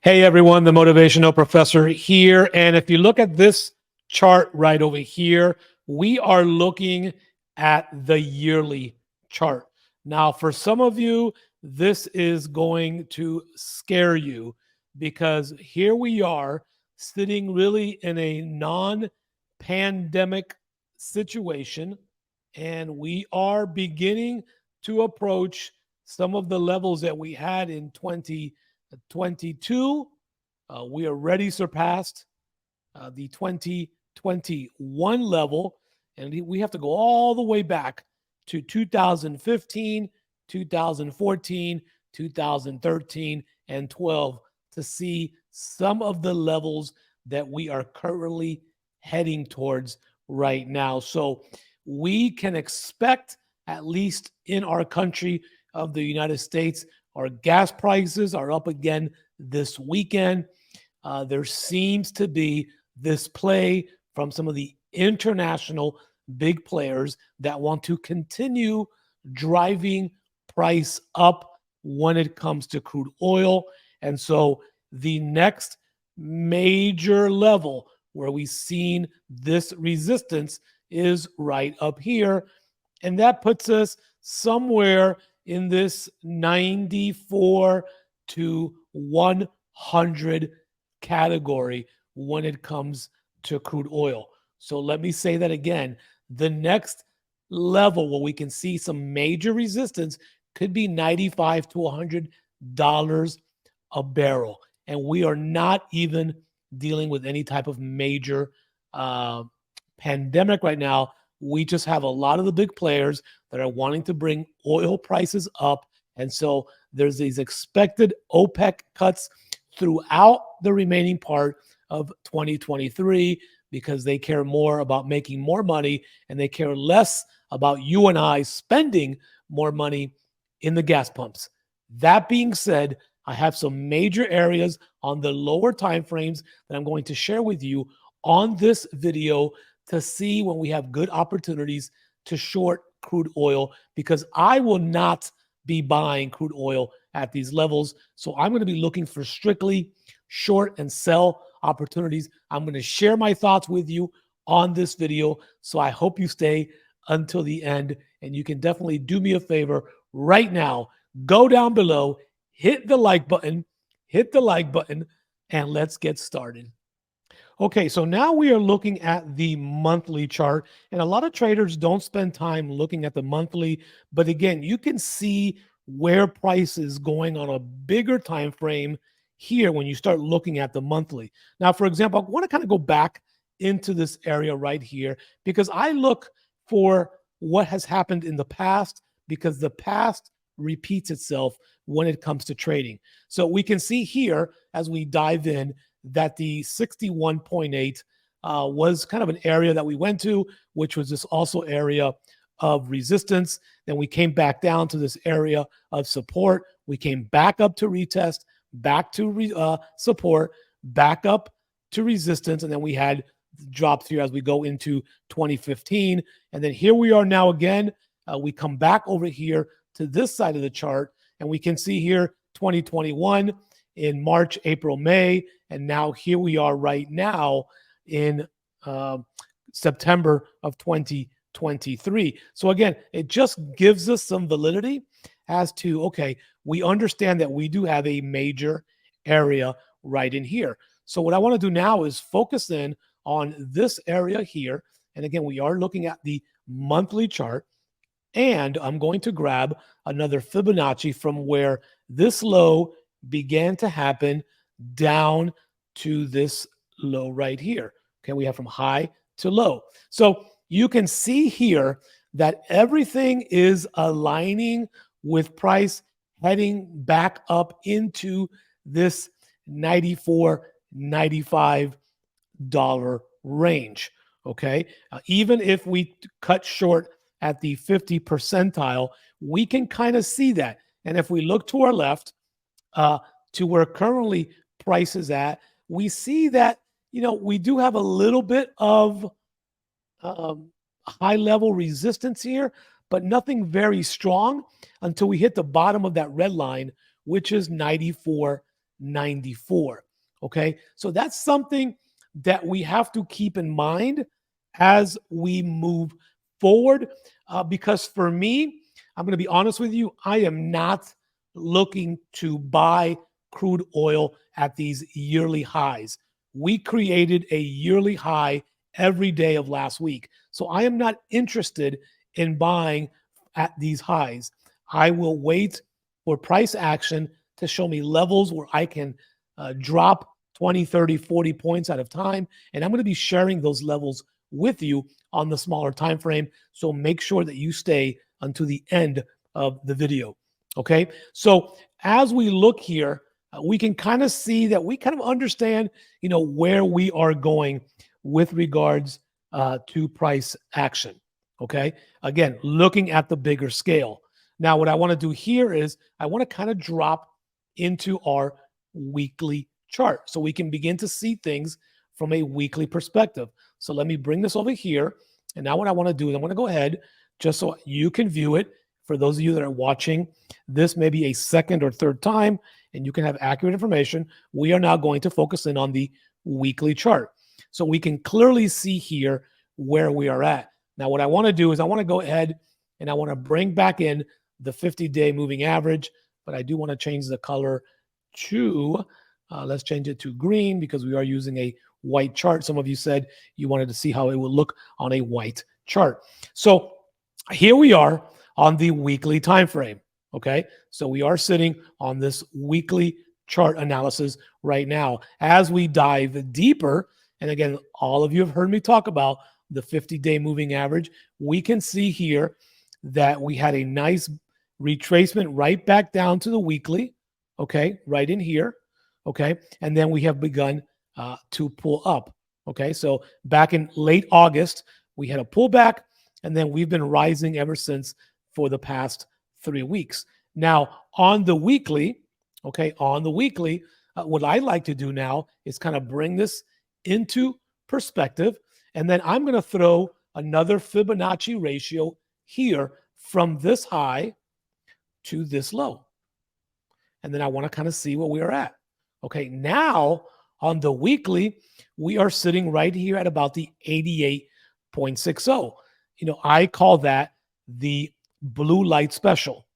Hey everyone, the Motivational Professor here. And if you look at this chart right over here, we are looking at the yearly chart. Now, for some of you, this is going to scare you because here we are sitting really in a non-pandemic situation, and we are beginning to approach some of the levels that we had in 2022. We already surpassed the 2021 level, and we have to go all the way back to 2015, 2014, 2013, and 12 to see some of the levels that we are currently heading towards right now. So we can expect, at least in our country of the United States, our gas prices are up again this weekend. There seems to be this play from some of the international big players that want to continue driving price up when it comes to crude oil. And so the next major level where we've seen this resistance is right up here. And that puts us somewhere in this 94 to 100 category when it comes to crude oil. So let me say that again. The next level where we can see some major resistance could be $95 to $100 a barrel. And we are not even dealing with any type of major pandemic right now. We just have a lot of the big players that are wanting to bring oil prices up. And so there's these expected OPEC cuts throughout the remaining part of 2023 because they care more about making more money and they care less about you and I spending more money in the gas pumps. That being said, I have some major areas on the lower time frames that I'm going to share with you on this video to see when we have good opportunities to short crude oil, because I will not be buying crude oil at these levels. So I'm going to be looking for strictly short and sell opportunities. I'm going to share my thoughts with you on this video. So I hope you stay until the end, and you can definitely do me a favor right now. Go down below, hit the like button, and let's get started. Okay, so now we are looking at the monthly chart, and a lot of traders don't spend time looking at the monthly, but again, you can see where price is going on a bigger time frame here when you start looking at the monthly. Now, for example, I want to kind of go back into this area right here because I look for what has happened in the past, because the past repeats itself when it comes to trading. So we can see here as we dive in that the 61.8 was kind of an area that we went to, which was this also area of resistance. Then we came back down to this area of support. We came back up to retest, back to support, back up to resistance, and then we had drops here as we go into 2015. And then here we are now again. We come back over here to this side of the chart, and we can see here 2021 in March, April, May, and now here we are right now in September of 2023. So again, it just gives us some validity as to, okay, we understand that we do have a major area right in here. So what I want to do now is focus in on this area here. And again, we are looking at the monthly chart, and I'm going to grab another Fibonacci from where this low began to happen down to this low right here. Okay, we have from high to low. So you can see here that everything is aligning with price heading back up into this $94, $95 range. Okay, even if we cut short at the 50 percentile, we can kind of see that. And if we look to our left, to where currently price is at, we see that, you know, we do have a little bit of high level resistance here, but nothing very strong until we hit the bottom of that red line, which is 94 94. Okay, so that's something that we have to keep in mind as we move forward. Because for me, I'm going to be honest with you, I am not looking to buy crude oil at these yearly highs. We created a yearly high every day of last week. So I am not interested in buying at these highs. I will wait for price action to show me levels where I can drop 20, 30, 40 points at a time. And I'm going to be sharing those levels with you on the smaller time frame. So make sure that you stay until the end of the video. Okay. So as we look here, we can kind of see that we kind of understand, where we are going with regards to price action. Okay. Again, looking at the bigger scale. Now, what I want to do here is I want to kind of drop into our weekly chart so we can begin to see things from a weekly perspective. So let me bring this over here. And now what I want to do is I'm going to go ahead just so you can view it. For those of you that are watching this maybe a second or third time and you can have accurate information, we are now going to focus in on the weekly chart. So we can clearly see here where we are at. Now, what I want to do is I want to go ahead and I want to bring back in the 50-day moving average, but I do want to change the color to, let's change it to green because we are using a white chart. Some of you said you wanted to see how it would look on a white chart. So here we are on the weekly time frame. Okay, so we are sitting on this weekly chart analysis right now. As we dive deeper, and again, all of you have heard me talk about the 50-day moving average, we can see here that we had a nice retracement right back down to the weekly, okay, right in here, okay, and then we have begun to pull up, okay. So back in late August, we had a pullback, and then we've been rising ever since for the past 3 weeks. Now, on the weekly, okay, what I like to do now is kind of bring this into perspective, and then I'm going to throw another Fibonacci ratio here from this high to this low. And then I want to kind of see where we are at. Okay, now on the weekly, we are sitting right here at about the 88.60. I call that the blue light special,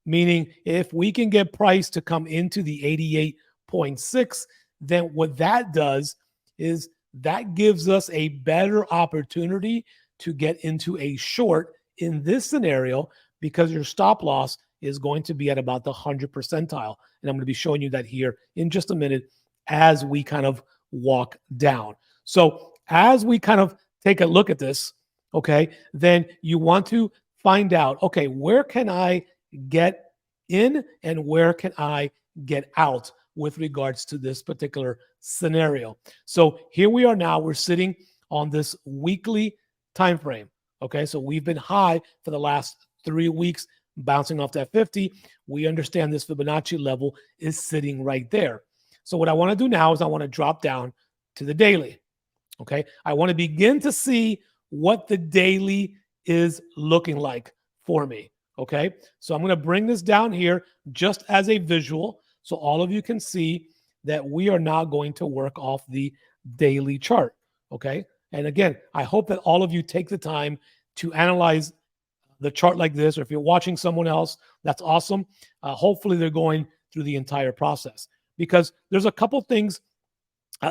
meaning if we can get price to come into the 88.6, then what that does is that gives us a better opportunity to get into a short in this scenario because your stop loss is going to be at about the 100 percentile. And I'm going to be showing you that here in just a minute as we kind of walk down. So as we kind of take a look at this, okay, then you want to find out, okay, where can I get in and where can I get out with regards to this particular scenario. So here we are now, we're sitting on this weekly time frame. Okay, so we've been high for the last 3 weeks, bouncing off that 50. We understand this Fibonacci level is sitting right there. So what I want to do now is I want to drop down to the daily. Okay, I want to begin to see what the daily is looking like for me. Okay, so I'm going to bring this down here just as a visual so all of you can see that we are now going to work off the daily chart. Okay, and again, I hope that all of you take the time to analyze the chart like this, or if you're watching someone else, that's awesome. Hopefully they're going through the entire process because there's a couple things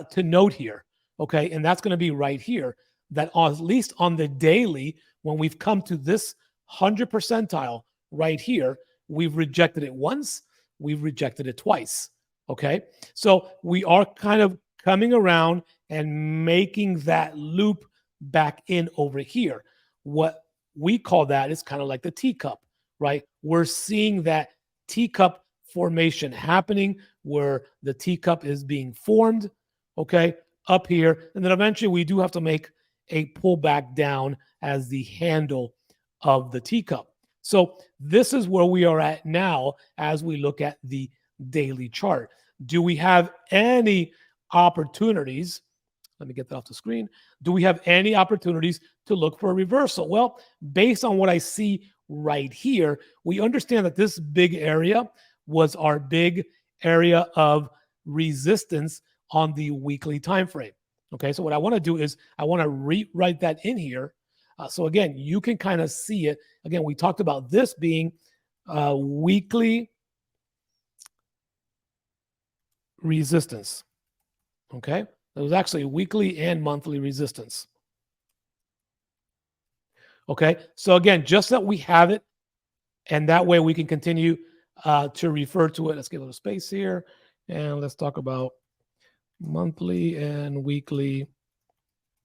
to note here. Okay, and that's going to be right here that at least on the daily, when we've come to this 100 percentile right here, we've rejected it once, we've rejected it twice. Okay, so we are kind of coming around and making that loop back in over here. What we call that is kind of like the teacup, right? We're seeing that teacup formation happening where the teacup is being formed, okay, up here. And then eventually we do have to make a pullback down as the handle of the teacup. So this is where we are at now as we look at the daily chart. Do we have any opportunities? Let me get that off the screen. Do we have any opportunities to look for a reversal? Well, based on what I see right here, we understand that this big area was our big area of resistance on the weekly time frame. Okay, so what I want to do is I want to rewrite that in here. So again, you can kind of see it. Again, we talked about this being weekly resistance. Okay, it was actually weekly and monthly resistance. Okay, so again, just that we have it, and that way we can continue to refer to it. Let's get a little space here, and let's talk about monthly and weekly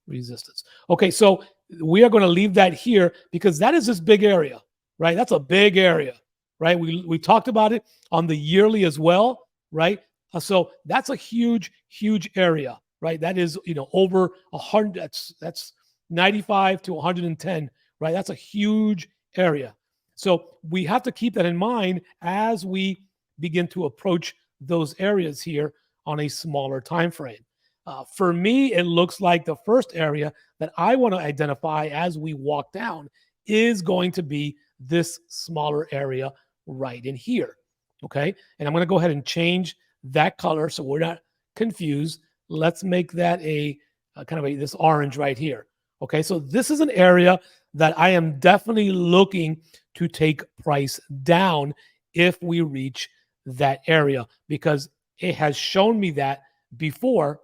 resistance. Okay, so we are going to leave that here because that is this big area, right? That's a big area, right? We talked about it on the yearly as well, right? So that's a huge, huge area, right? That is, over 100. That's 95 to 110, right? That's a huge area. So we have to keep that in mind as we begin to approach those areas here on a smaller time frame. For me, it looks like the first area that I want to identify as we walk down is going to be this smaller area right in here. Okay. And I'm going to go ahead and change that color so we're not confused. Let's make that a kind of this orange right here. Okay. So this is an area that I am definitely looking to take price down if we reach that area, because it has shown me that before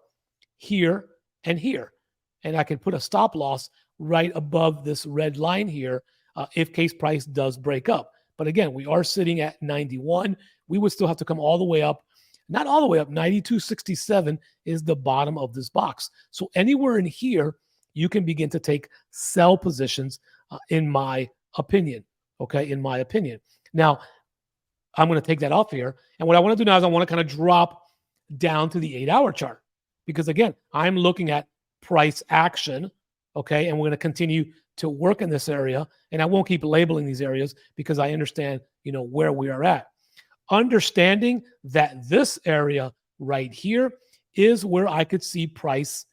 here and here. And I can put a stop loss right above this red line here if case price does break up. But again, we are sitting at 91. We would still have to come all the way up. Not all the way up. 92.67 is the bottom of this box. So anywhere in here, you can begin to take sell positions, in my opinion. Okay, in my opinion. Now, I'm going to take that off here. And what I want to do now is I want to kind of drop down to the 8-hour chart. Because again, I'm looking at price action, okay? And we're going to continue to work in this area. And I won't keep labeling these areas because I understand, where we are at. Understanding that this area right here is where I could see price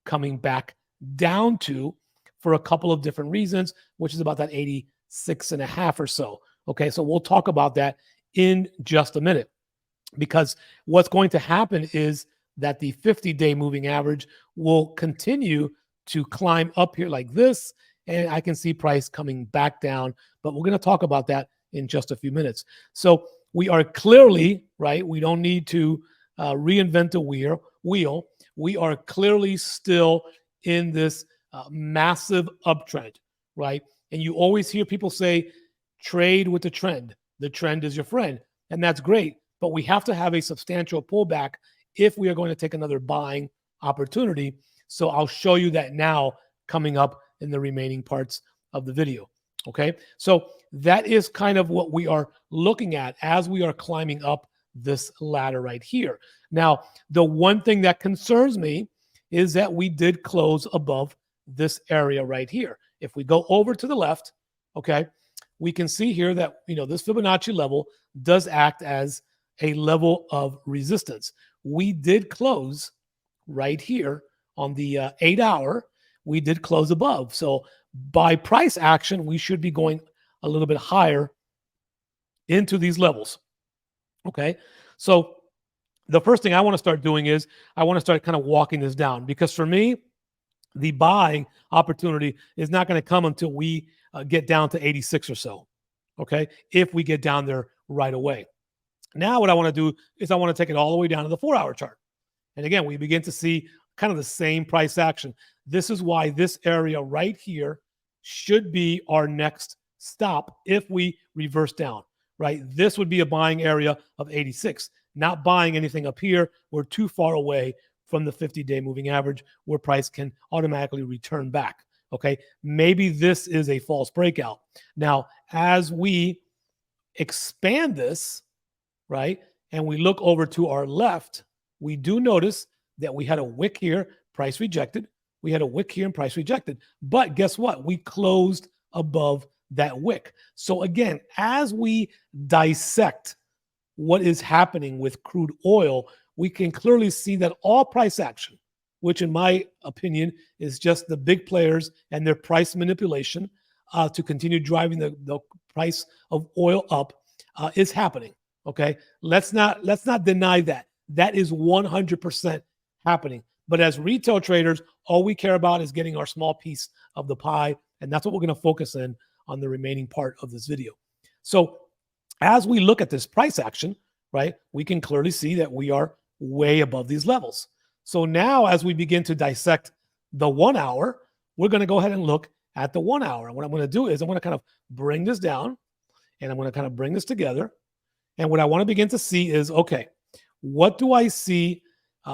coming back down to for a couple of different reasons, which is about that 86.5 or so. Okay, so we'll talk about that in just a minute, because what's going to happen is that the 50-day moving average will continue to climb up here like this, and I can see price coming back down, but we're going to talk about that in just a few minutes. So we are clearly, right, we don't need to reinvent the wheel. We are clearly still in this massive uptrend, right? And you always hear people say, trade with the trend. The trend is your friend, and that's great, but we have to have a substantial pullback if we are going to take another buying opportunity. So I'll show you that now coming up in the remaining parts of the video. Okay, so that is kind of what we are looking at as we are climbing up this ladder right here. Now, the one thing that concerns me is that we did close above this area right here. If we go over to the left, okay, we can see here that, this Fibonacci level does act as a level of resistance. We did close right here on the 8-hour. We did close above. So by price action, we should be going a little bit higher into these levels. Okay. So the first thing I want to start doing is I want to start kind of walking this down, because for me, the buying opportunity is not going to come until we get down to 86 or so. Okay. If we get down there right away. Now, what I want to do is I want to take it all the way down to the 4-hour chart. And again, we begin to see kind of the same price action. This is why this area right here should be our next stop if we reverse down, right? This would be a buying area of 86. Not buying anything up here. We're too far away from the 50-day moving average where price can automatically return back. Okay, maybe this is a false breakout. Now, as we expand this, right, and we look over to our left, we do notice that we had a wick here, price rejected. We had a wick here and price rejected. But guess what? We closed above that wick. So again, as we dissect what is happening with crude oil, we can clearly see that all price action, which in my opinion is just the big players and their price manipulation to continue driving the price of oil up, is happening. Okay, let's not deny that. That is 100% happening. But as retail traders, all we care about is getting our small piece of the pie. And that's what we're going to focus in on the remaining part of this video. So as we look at this price action, right, we can clearly see that we are way above these levels. So now as we begin to dissect the 1 hour, we're going to go ahead and look at the 1 hour. And what I'm going to do is I'm going to kind of bring this down and I'm going to kind of bring this together. And what I want to begin to see is, okay, what do I see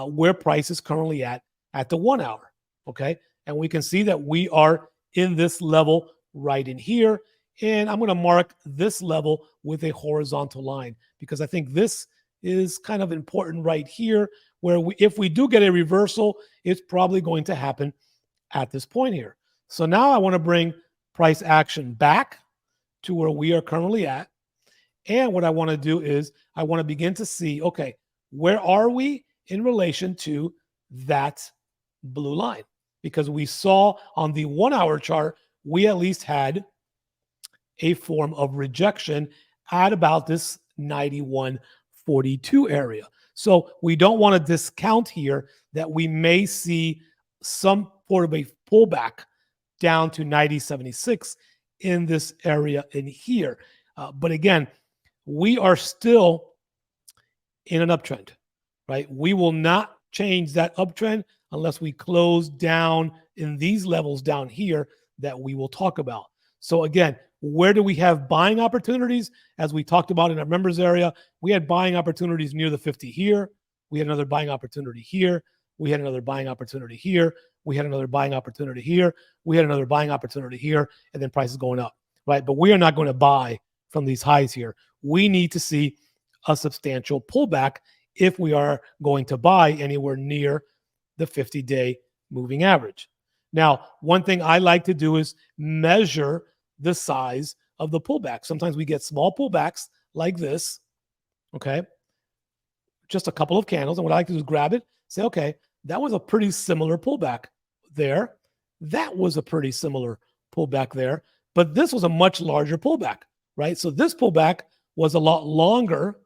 where price is currently at the 1 hour? Okay. And we can see that we are in this level right in here. And I'm going to mark this level with a horizontal line because I think this is kind of important right here where if we do get a reversal, it's probably going to happen at this point here. So now I want to bring price action back to where we are currently at. And what I want to do is I want to begin to see, okay, where are we in relation to that blue line? Because we saw on the 1 hour chart, we at least had a form of rejection at about this 91.42 area. So we don't want to discount here that we may see some sort of a pullback down to 90.76 in this area in here. But again, we are still in an uptrend, right? We will not change that uptrend unless we close down in these levels down here that we will talk about. So again, where do we have buying opportunities? As we talked about in our members area, we had buying opportunities near the 50 here. We had another buying opportunity here. We had another buying opportunity here. We had another buying opportunity here. We had another buying opportunity here, and then prices going up, right? But we are not going to buy from these highs here. We need to see a substantial pullback if we are going to buy anywhere near the 50-day moving average. Now, one thing I like to do is measure the size of the pullback. Sometimes we get small pullbacks like this, okay? Just a couple of candles. And what I like to do is grab it, say, okay, that was a pretty similar pullback there. That was a pretty similar pullback there. But this was a much larger pullback, right? So this pullback was a lot longer,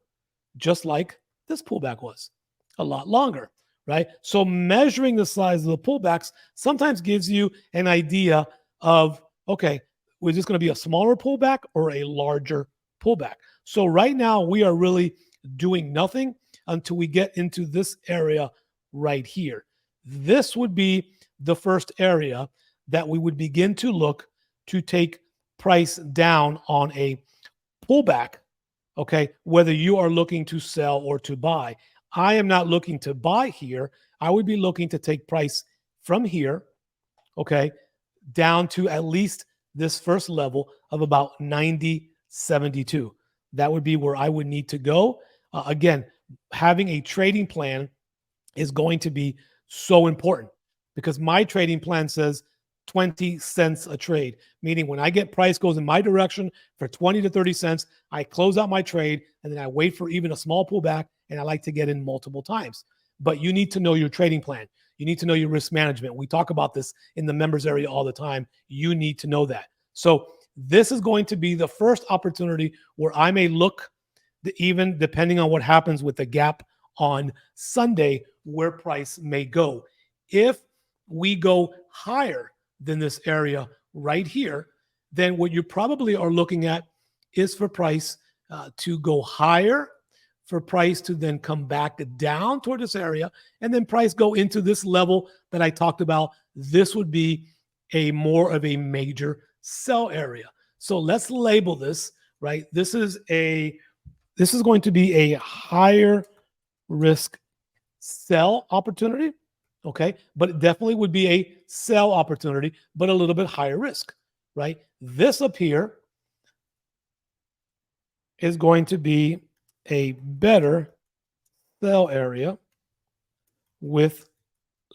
just like this pullback was a lot longer, right? So measuring the size of the pullbacks sometimes gives you an idea of, okay, was this going to be a smaller pullback or a larger pullback? So right now we are really doing nothing until we get into this area right here. This would be the first area that we would begin to look to take price down on a pullback, okay, whether you are looking to sell or to buy. I am not looking to buy here. I would be looking to take price from here, okay, down to at least this first level of about 90.72. That would be where I would need to go. Again, having a trading plan is going to be so important because my trading plan says 20 cents a trade, meaning when I get price goes in my direction for 20 to 30 cents, I close out my trade and then I wait for even a small pullback, and I like to get in multiple times. But you need to know your trading plan. You need to know your risk management. We talk about this in the members area all the time. You need to know that. So this is going to be the first opportunity where I may look, even depending on what happens with the gap on Sunday, where price may go. If we go higher than this area right here, then what you probably are looking at is for price to go higher, for price to then come back down toward this area, and then price go into this level that I talked about. This would be a more of a major sell area. So let's label this, right? This is going to be a higher risk sell opportunity, okay? But it definitely would be a sell opportunity, but a little bit higher risk, right? This up here is going to be a better sell area with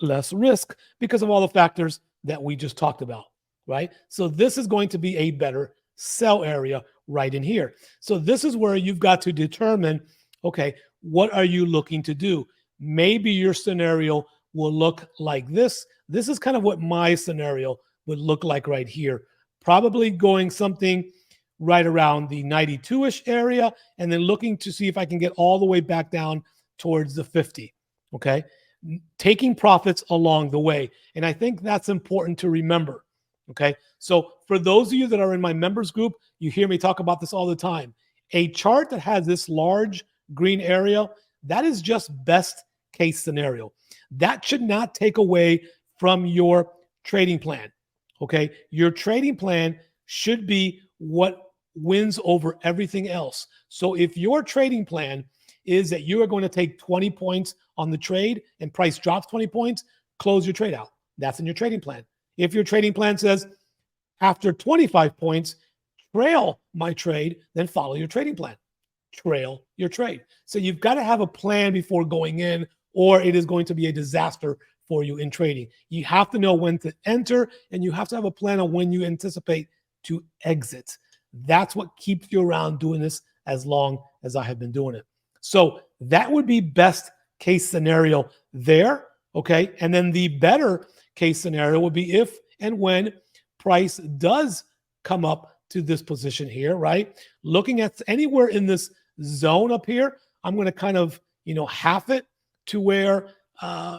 less risk because of all the factors that we just talked about, right? So this is going to be a better sell area right in here. So this is where you've got to determine, okay, what are you looking to do? Maybe your scenario will look like this. This is kind of what my scenario would look like right here. Probably going something right around the 92-ish area and then looking to see if I can get all the way back down towards the 50. Okay. Taking profits along the way. And I think that's important to remember. Okay. So for those of you that are in my members group, you hear me talk about this all the time. A chart that has this large green area, that is just best case scenario. That should not take away from your trading plan. Okay. Your trading plan should be what wins over everything else. So if your trading plan is that you are going to take 20 points on the trade and price drops 20 points, close your trade out. That's in your trading plan. If your trading plan says after 25 points, trail my trade, then follow your trading plan. Trail your trade. So you've got to have a plan before going in, or it is going to be a disaster for you in trading. You have to know when to enter, and you have to have a plan on when you anticipate to exit. That's what keeps you around doing this as long as I have been doing it. So that would be best case scenario there. Okay. And then the better case scenario would be if and when price does come up to this position here, right? Looking at anywhere in this zone up here, I'm going to kind of, half it to where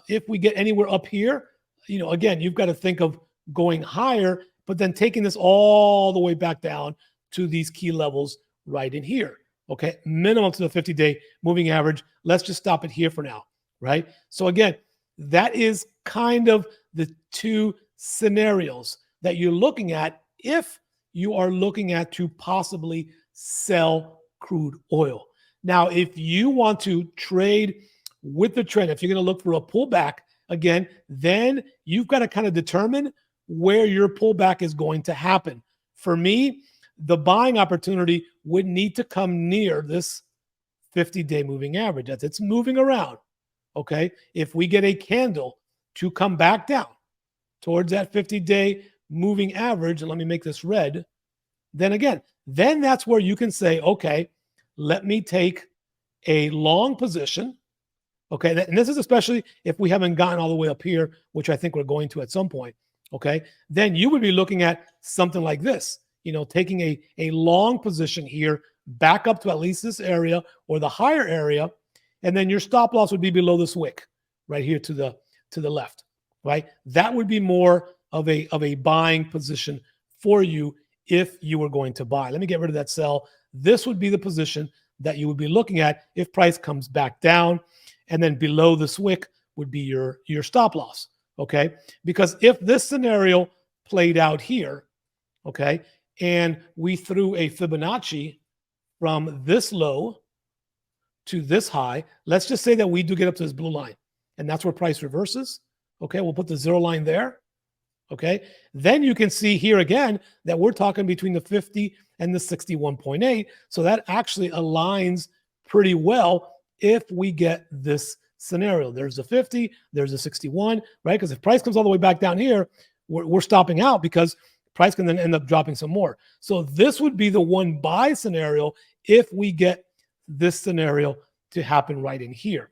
if we get anywhere up here, again, you've got to think of going higher, but then taking this all the way back down to these key levels right in here. Okay, minimum to the 50-day moving average. Let's just stop it here for now, right? So again, that is kind of the two scenarios that you're looking at if you are looking at to possibly sell crude oil. Now, if you want to trade with the trend, if you're going to look for a pullback, again, then you've got to kind of determine where your pullback is going to happen. For me, the buying opportunity would need to come near this 50-day moving average. As it's moving around, okay? If we get a candle to come back down towards that 50-day moving average, and let me make this red, then that's where you can say, okay, let me take a long position, okay? And this is especially if we haven't gotten all the way up here, which I think we're going to at some point, okay? Then you would be looking at something like this, taking a long position here, back up to at least this area or the higher area, and then your stop loss would be below this wick right here to the left, right? That would be more of a buying position for you if you were going to buy. Let me get rid of that sell. This would be the position that you would be looking at if price comes back down, and then below this wick would be your stop loss, okay? Because if this scenario played out here, okay, and we threw a Fibonacci from this low to this high, let's just say that we do get up to this blue line, and that's where price reverses, okay? We'll put the zero line there, okay? Then you can see here again that we're talking between the 50 and the 61.8, so that actually aligns pretty well if we get this scenario. There's a 50, there's a 61, right? Because if price comes all the way back down here, we're stopping out because price can then end up dropping some more. So this would be the one buy scenario if we get this scenario to happen right in here.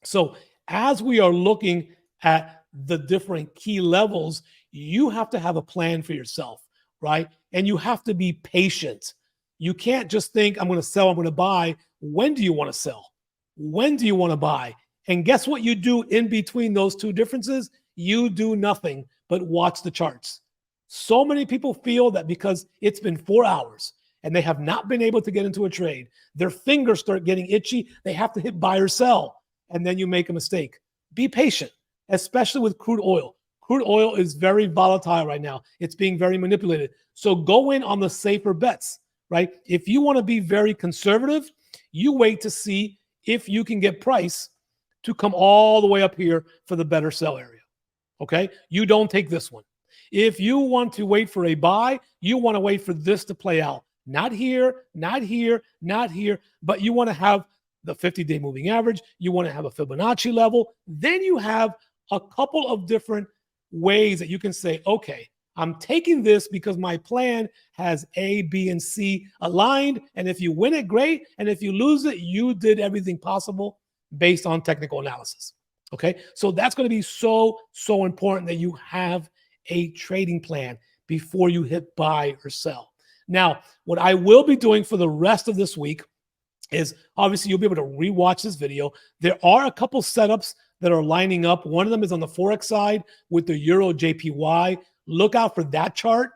So as we are looking at the different key levels, you have to have a plan for yourself, right? And you have to be patient. You can't just think, I'm going to sell, I'm going to buy. When do you want to sell? When do you want to buy? And guess what you do in between those two differences? You do nothing but watch the charts. So many people feel that because it's been 4 hours and they have not been able to get into a trade, their fingers start getting itchy. They have to hit buy or sell, and then you make a mistake. Be patient, especially with crude oil. Crude oil is very volatile right now. It's being very manipulated. So go in on the safer bets, right? If you want to be very conservative, you wait to see if you can get price to come all the way up here for the better sell area, okay? You don't take this one. If you want to wait for a buy, you want to wait for this to play out. Not here, not here, not here, but you want to have the 50-day moving average. You want to have a Fibonacci level. Then you have a couple of different ways that you can say, okay, I'm taking this because my plan has A, B, and C aligned. And if you win it, great. And if you lose it, you did everything possible based on technical analysis. Okay, so that's going to be so important that you have a trading plan before you hit buy or sell. Now, what I will be doing for the rest of this week is obviously you'll be able to rewatch this video. There are a couple setups that are lining up. One of them is on the Forex side with the Euro JPY. Look out for that chart.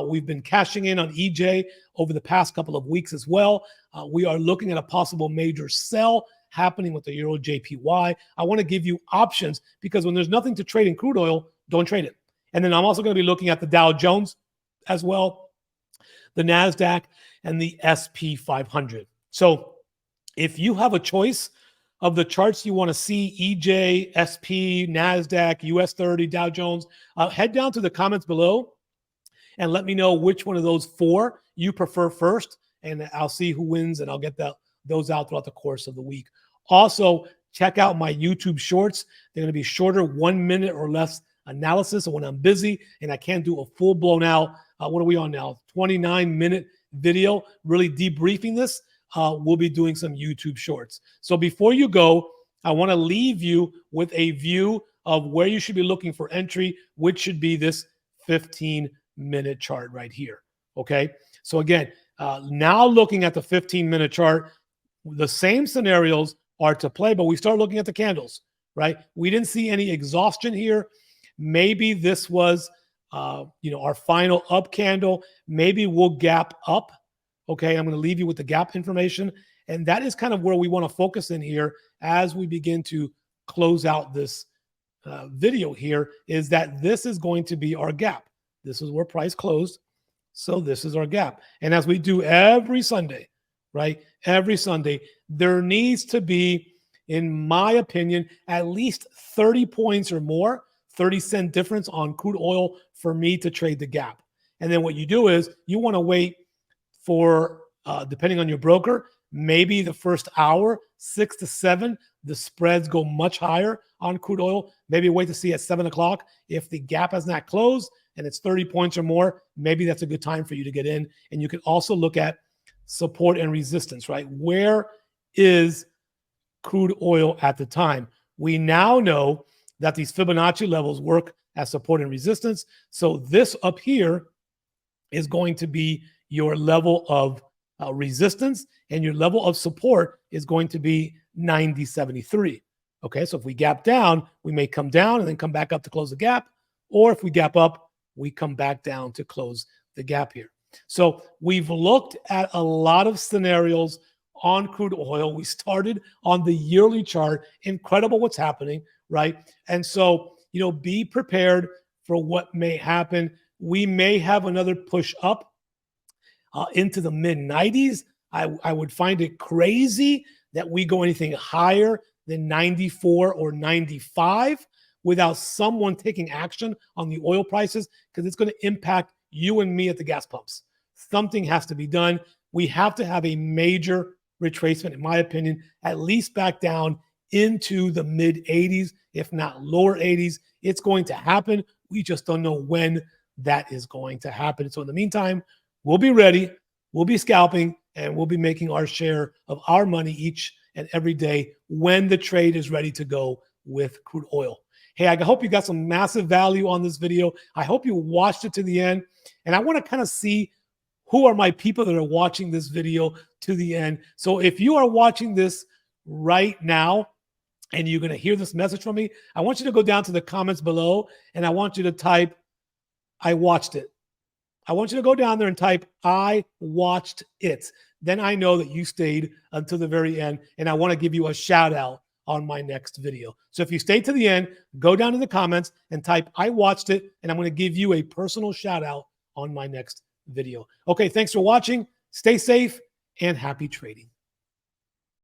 We've been cashing in on EJ over the past couple of weeks as well. We are looking at a possible major sell happening with the Euro JPY. I want to give you options because when there's nothing to trade in crude oil, don't trade it. And then I'm also going to be looking at the Dow Jones as well, the NASDAQ, and the SP 500. So if you have a choice of the charts you want to see, EJ, SP, NASDAQ, US 30, Dow Jones, head down to the comments below and let me know which one of those four you prefer first. And I'll see who wins and I'll get those out throughout the course of the week. Also, check out my YouTube shorts. They're going to be shorter, 1 minute or less analysis. And when I'm busy and I can't do a full blown out, what are we on now? 29-minute video, really debriefing this. We'll be doing some YouTube shorts. So before you go, I want to leave you with a view of where you should be looking for entry, which should be this 15-minute chart right here. Okay. So again, now looking at the 15-minute chart, the same scenarios are to play, but we start looking at the candles, right? We didn't see any exhaustion here. Maybe this was, our final up candle. Maybe we'll gap up. Okay, I'm going to leave you with the gap information. And that is kind of where we want to focus in here as we begin to close out this video here, is that this is going to be our gap. This is where price closed. So this is our gap. And as we do every Sunday, right? Every Sunday, there needs to be, in my opinion, at least 30 points or more, 30-cent difference on crude oil for me to trade the gap. And then what you do is you want to wait for, depending on your broker, maybe the first hour, 6 to 7, the spreads go much higher on crude oil. Maybe wait to see at 7 o'clock. If the gap has not closed and it's 30 points or more, maybe that's a good time for you to get in. And you can also look at support and resistance, right? Where is crude oil at the time? We now know that these Fibonacci levels work as support and resistance. So this up here is going to be your level of resistance, and your level of support is going to be 90.73. Okay, so if we gap down, we may come down and then come back up to close the gap. Or if we gap up, we come back down to close the gap here. So we've looked at a lot of scenarios on crude oil. We started on the yearly chart. Incredible what's happening, right? And so, be prepared for what may happen. We may have another push up into the mid-90s. I would find it crazy that we go anything higher than 94 or 95 without someone taking action on the oil prices, because it's going to impact you and me at the gas pumps. Something has to be done. We have to have a major retracement, in my opinion, at least back down into the mid-80s, if not lower 80s. It's going to happen. We just don't know when that is going to happen. So in the meantime, we'll be ready, we'll be scalping, and we'll be making our share of our money each and every day when the trade is ready to go with crude oil. Hey, I hope you got some massive value on this video. I hope you watched it to the end. And I want to kind of see who are my people that are watching this video to the end. So if you are watching this right now and you're going to hear this message from me, I want you to go down to the comments below and I want you to type, "I watched it." I want you to go down there and type, "I watched it." Then I know that you stayed until the very end, and I want to give you a shout out on my next video. So if you stayed to the end, go down in the comments and type, "I watched it," and I'm going to give you a personal shout out on my next video. Okay, thanks for watching. Stay safe and happy trading.